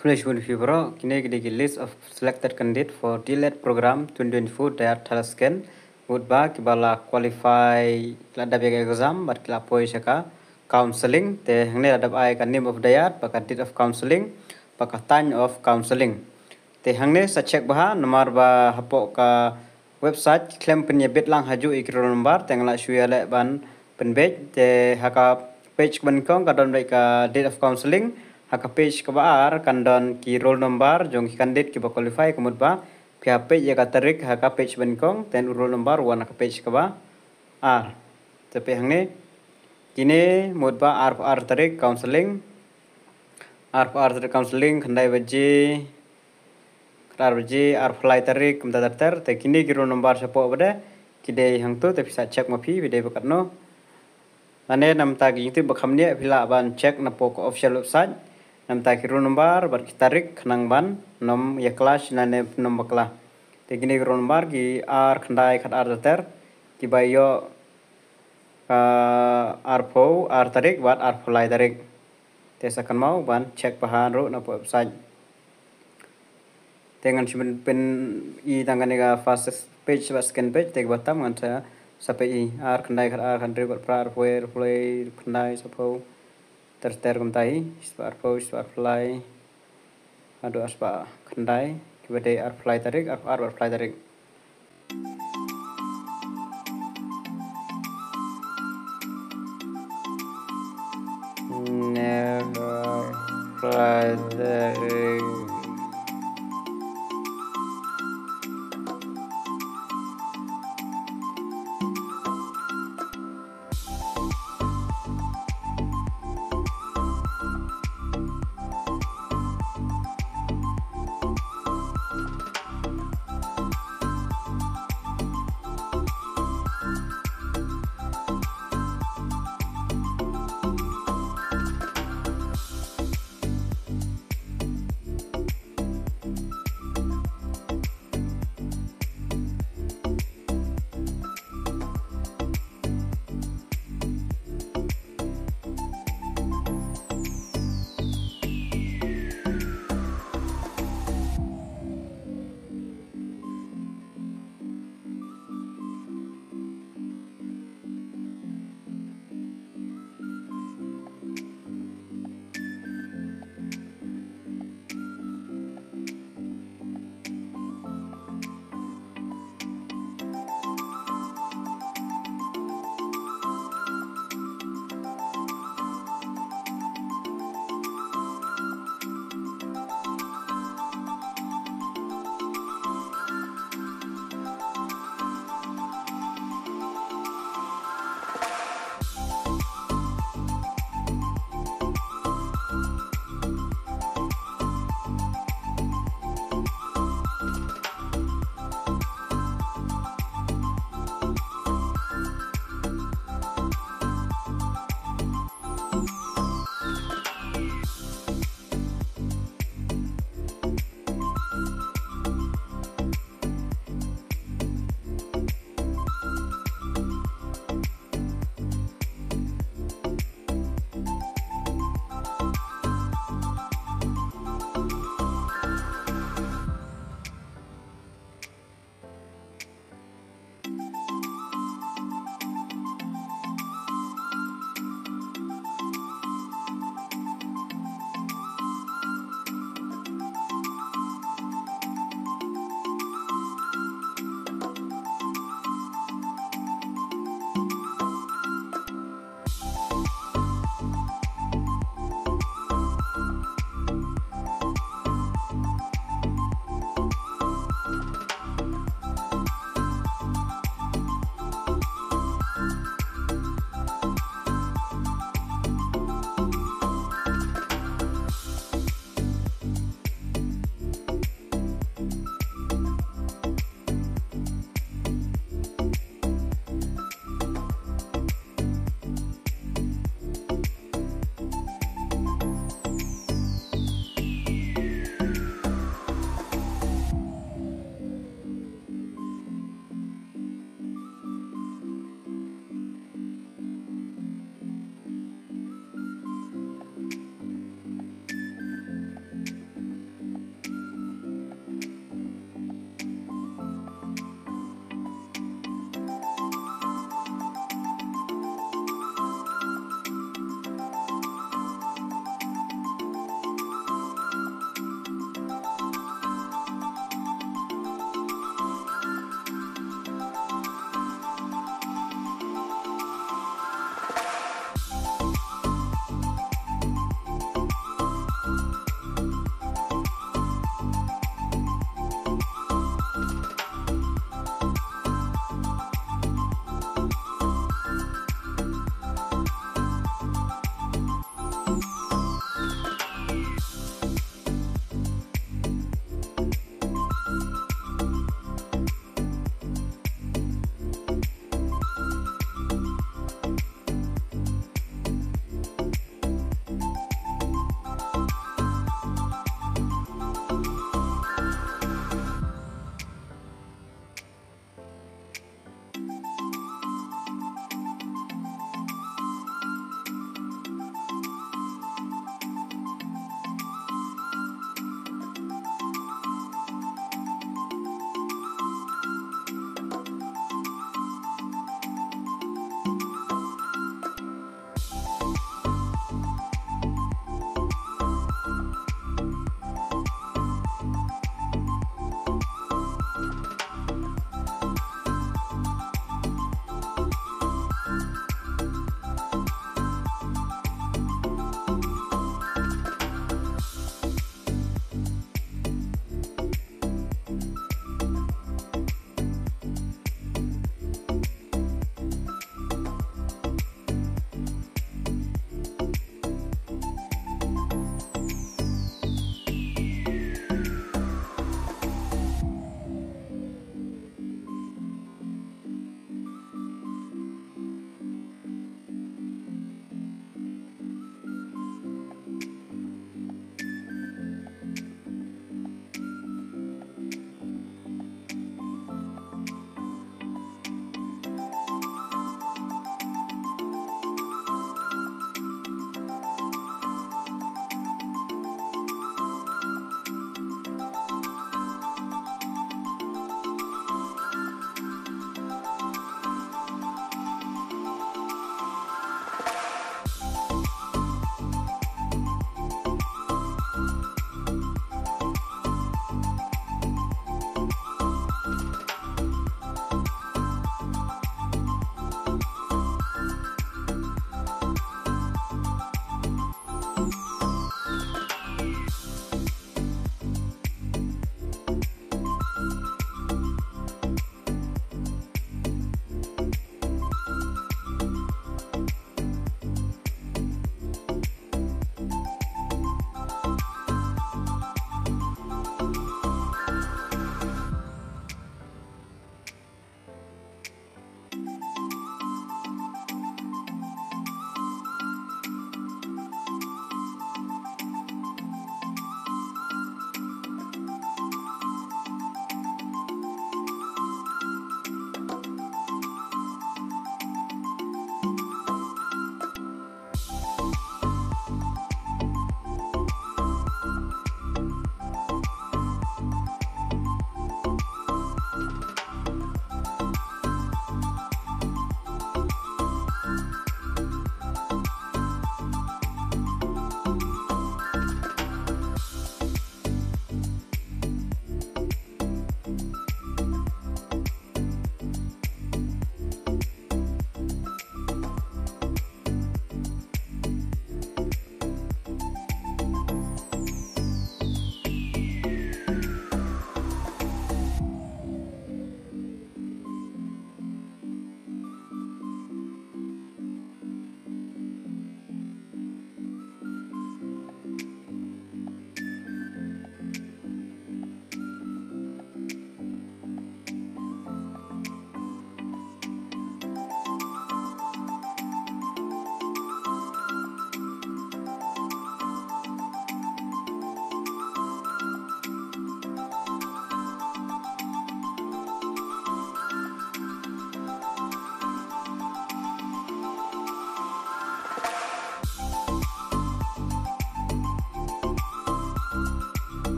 Kuleshwar Fibro, Kinegdi list of selected candidates for DLED program 2024 Dayat Talasken, Woodba, Kibala qualify Ladabeg exam, but Klapoy Shaka, counseling, the Hane Adab I can name of Dayat, Pakatit of counseling, Pakatan of counseling. The Hane Sachek Baha, Namarba Hapoka website, claim Penya Betlang Haju Ikronumbar, Tangla Shuya Ban Penbet, the Haka page Bankong, Kadon like a date of counseling. Haka page ke baar kandon ki roll number jong ki kandid ki ba qualify kumud ba ki page ya katarik haka page benkong ten roll number wan haka page ke ba ar tapi hangne kini mud ba ar tarik counseling ar tarik counseling khandai baji ar fly tarik kum datar te kini ki roll number sapo bade kide hang tu tapi sa check mapi bide bakat no ane nam tagi itu bakamne pila ban check na poko official website nam ta kiru number bar tarik nang ban nom ya kelas na ne nom bakla te gini kiru number ki ar khandai khat ar ter ki bayo ar po ar tarik bat ar fulai tarik te sakan mau ban check pahan ro na website dengan cuman pen I tangan ga fast page ba scan page te batam ngan sa sampai I ar khandai khat ar khandai bat pra ar poer play khandai sapo ter kum tai spar po spar fly ado aspa khandai kibade ar fly tarik ar fly tarik never fly tarik